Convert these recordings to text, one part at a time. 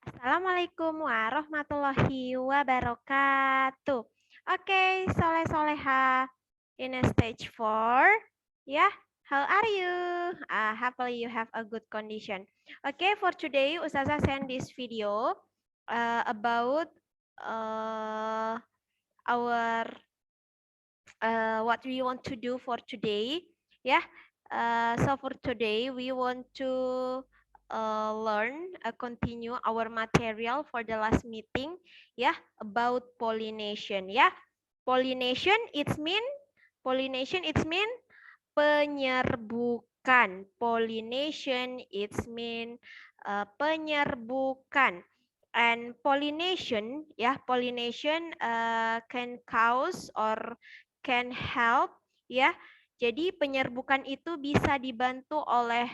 Assalamualaikum warahmatullahi wabarakatuh. Okay, soleh-soleha in a stage 4. Yeah, how are you? Hopefully you have a good condition. Okay, for today, Ustazah send this video about our what we want to do for today. Yeah, so for today we want to learn continue our material for the last meeting. Yeah, about pollination. Yeah, pollination it's mean penyerbukan. Pollination it's mean penyerbukan. And pollination, pollination can cause or can help, ya. Jadi penyerbukan itu bisa dibantu oleh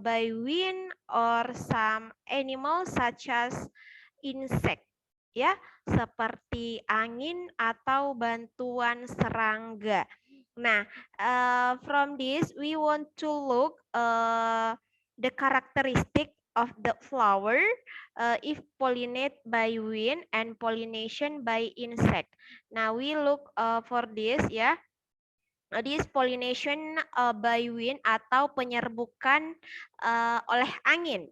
by wind or some animals such as insect, ya, seperti angin atau bantuan serangga. Nah, from this we want to look the characteristic of the flower if pollinate by wind and pollination by insect. Now we look for this, ya. This pollination by wind atau penyerbukan oleh angin.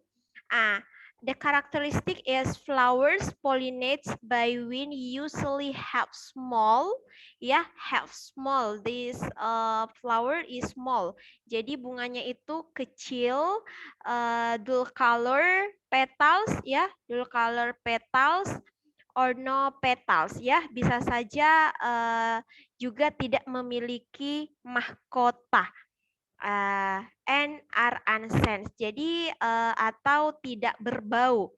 The characteristic is flowers pollinates by wind usually have small, have small. This flower is small. Jadi bunganya itu kecil, dull color petals, dull color petals or no petals, bisa saja juga tidak memiliki mahkota. And are unsensed. Jadi atau tidak berbau.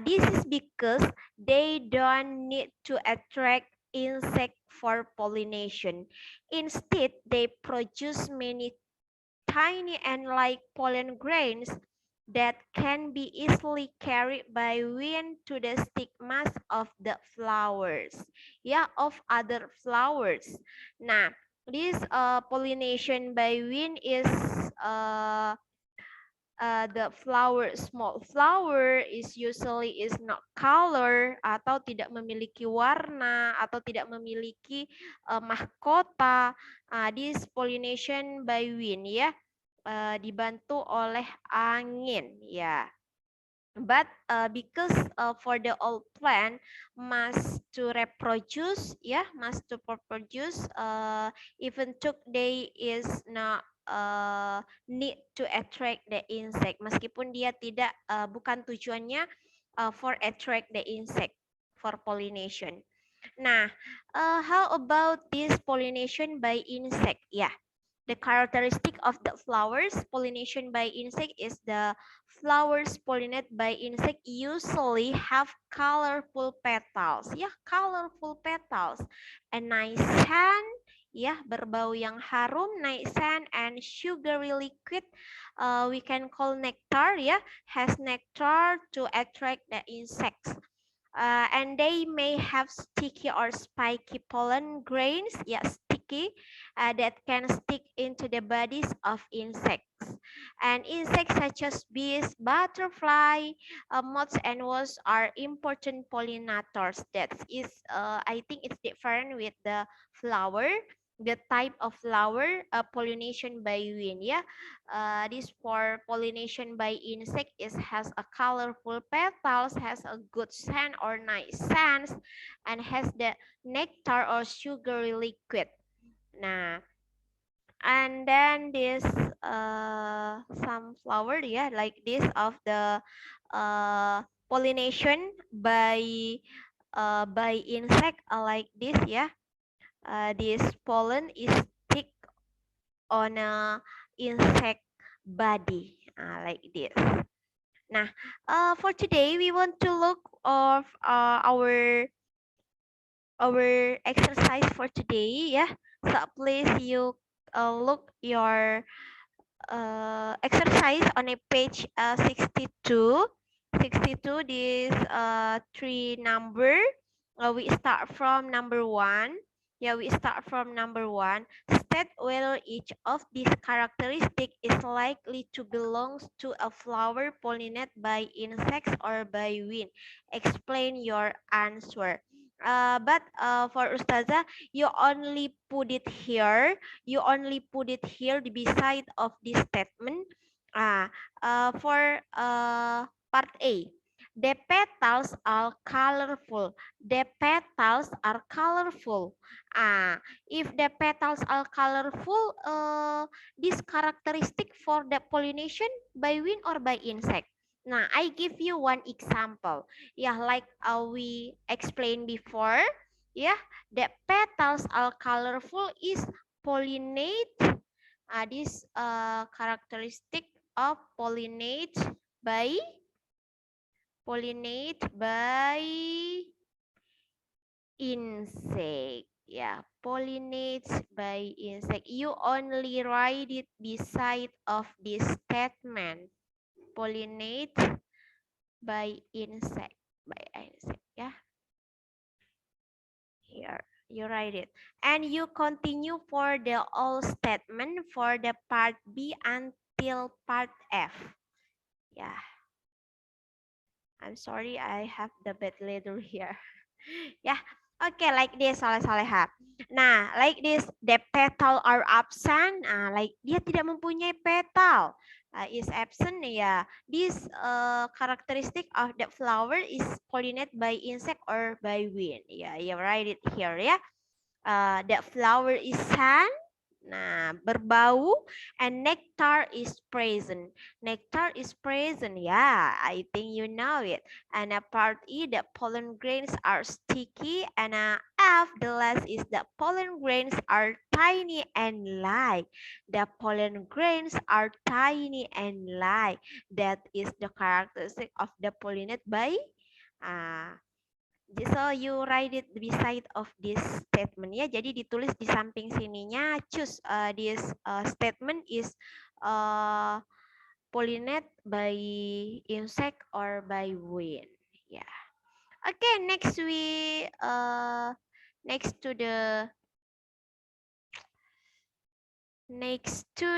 This is because they don't need to attract insect for pollination. Instead, they produce many tiny and light pollen grains that can be easily carried by wind to the stigmas of the flowers, of other flowers. Nah, this pollination by wind is the flower. Small flower is usually is not color atau tidak memiliki warna atau tidak memiliki mahkota. This pollination by wind, dibantu oleh angin, ya. But because for the old plant must to reproduce, must to reproduce, even took day is not need to attract the insect. Meskipun dia tidak bukan tujuannya for attract the insect for pollination. Nah, how about this pollination by insect? Yeah. The characteristic of the flowers pollination by insect is the flowers pollinated by insect usually have colorful petals, colorful petals, a nice scent, berbau yang harum, nice scent, and sugary liquid. We can call nectar, has nectar to attract the insects. And they may have sticky or spiky pollen grains, sticky, that can stick into the bodies of insects. And insects such as bees, butterfly, moths, and wasps are important pollinators. That is, I think it's different with the flower. The type of flower pollination by wind, this for pollination by insect is has a colorful petals, has a good scent or nice scent, and has the nectar or sugary liquid. Nah, and then this some flower, like this of the pollination by insect, like this, this pollen is stick on a insect body, like this. Nah, for today we want to look of our exercise for today, So please you look your exercise on a page 62. 62, this three number. We start from number 1. We start from number 1. state whether each of these characteristics is likely to belong to a flower pollinated by insects or by wind. Explain your answer. But for Ustazah, you only put it here. You only put it here beside of this statement. For part A, the petals are colorful. The petals are colorful. If the petals are colorful, this characteristic for the pollination by wind or by insect. Nah, I give you one example. Yeah, like we explained before. Yeah, the petals are colorful is pollinate. This characteristic of pollinate by insect. Yeah, pollinates by insect. You only write it beside of this statement. Pollinate by insect. Yeah. Here, you write it. And you continue for the all statement for the part B until part F. Yeah. I'm sorry, I have the bad letter here. Yeah, okay, like this, Saleh-Saleha. Nah, like this, the petal are absent. Like dia tidak mempunyai petal. Is absent, ya. This characteristic of the flower is pollinated by insect or by wind. Yeah, you write it here, ya. The flower is sun. Nah, berbau, and nectar is present. Nectar is present. Yeah, I think you know it. And part E, the pollen grains are sticky. And F, the last is the pollen grains are tiny and light. The pollen grains are tiny and light. That is the characteristic of the pollinated by. So you write it beside of this statement ya. Jadi ditulis di samping sininya. Choose this statement is pollinated by insect or by wind. Yeah. Okay. Next to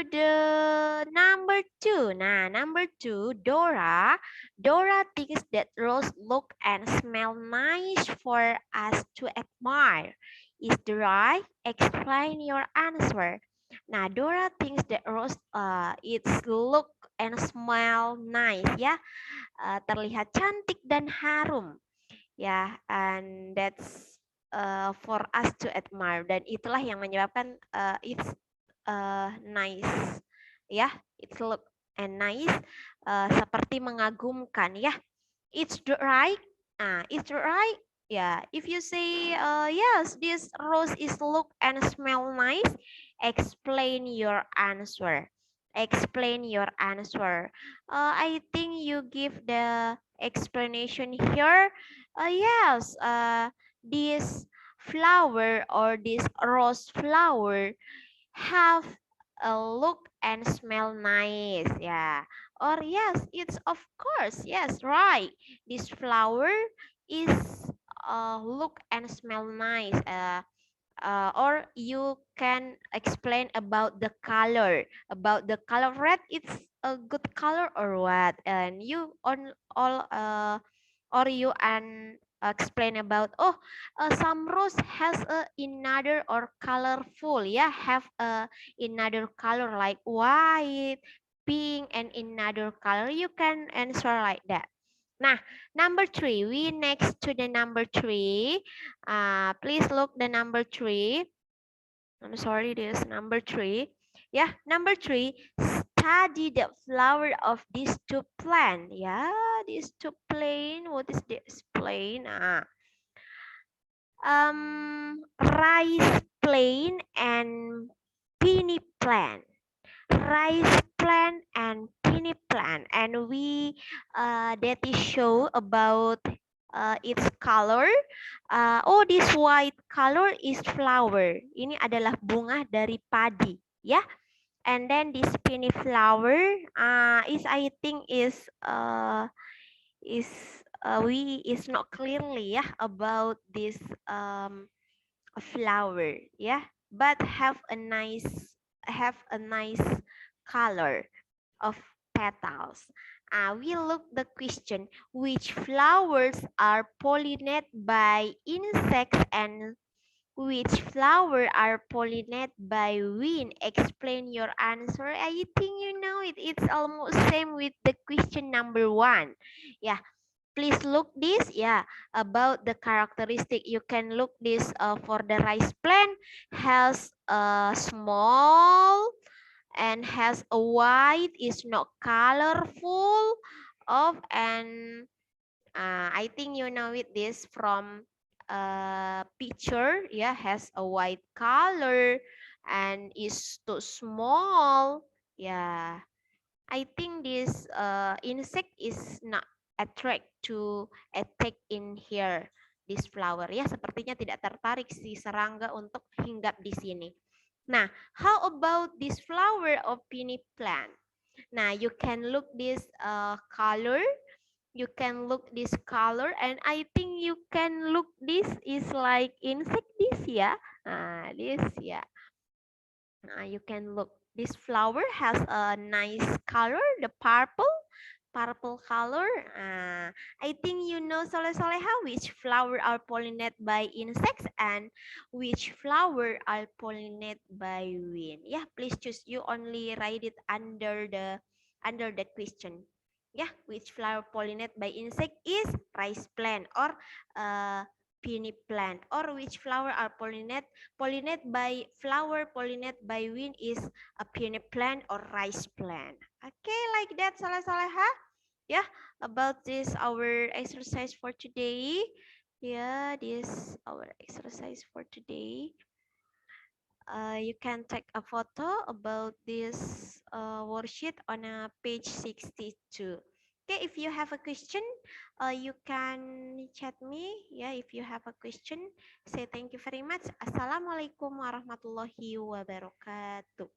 the number 2. Nah, number 2, Dora. Dora thinks that rose look and smell nice for us to admire. Is the right? Explain your answer. Nah, Dora thinks that rose it's look and smell nice ya. Terlihat cantik dan harum. Ya, and that's for us to admire, dan itulah yang menyebabkan it's nice ya, it's look and nice, seperti mengagumkan ya. It's right. It's right. Yeah, if you say yes, this rose is look and smell nice, explain your answer. Explain your answer. I think you give the explanation here. Yes, this flower or this rose flower have a look and smell nice. Yeah. Or yes, it's of course. Yes, right. This flower is look and smell nice. Or you can explain about the color. About the color, red, it's a good color or what? And you on all or you and explain about some rose has a another or colorful, yeah, have a another color like white, pink, and another color. You can answer like that. Nah, number 3, we next to the number 3. Please look the number 3. I'm sorry, this number 3. Yeah, number 3, study the flower of these two plants. Yeah, these two plants. What is this plant? Rice plant and peony plant. Rice plant and peony plant, and we that is show about its color. This white color is flower. Ini adalah bunga dari padi, ya. And then this peony flower is I think is not clearly ya about this flower, ya. but have a nice color of petals. We look the question, which flowers are pollinated by insects and which flower are pollinated by wind? Explain your answer. I think you know it. It's almost same with the question number 1. Yeah, please look this. Yeah, about the characteristic. You can look this for the rice plant has a small and has a white, is not colorful of, and I think you know it, this from picture. Yeah, has a white color and is too small. Yeah, I think this insect is not attract to attack in here this flower. Ya, sepertinya tidak tertarik si serangga untuk hinggap di sini. Nah, how about this flower of peony plant? Nah, you can look this color. You can look this color, and I think you can look this is like insect this, ya. Nah, this, ya. You can look. This flower has a nice color, the purple color. I think you know, Soleh Soleha, which flower are pollinated by insects and which flower are pollinated by wind. Yeah, please choose. You only write it under the question. Yeah, which flower pollinated by insect is rice plant or peony plant, or which flower are pollinated by wind is a peony plant or rice plant. Okay, like that, Saleh Saleha. Yeah, about this our exercise for today. Yeah, this our exercise for today. You can take a photo about this worksheet on page 62. Okay, if you have a question, you can chat me. Yeah, if you have a question, say thank you very much. Assalamualaikum warahmatullahi wabarakatuh.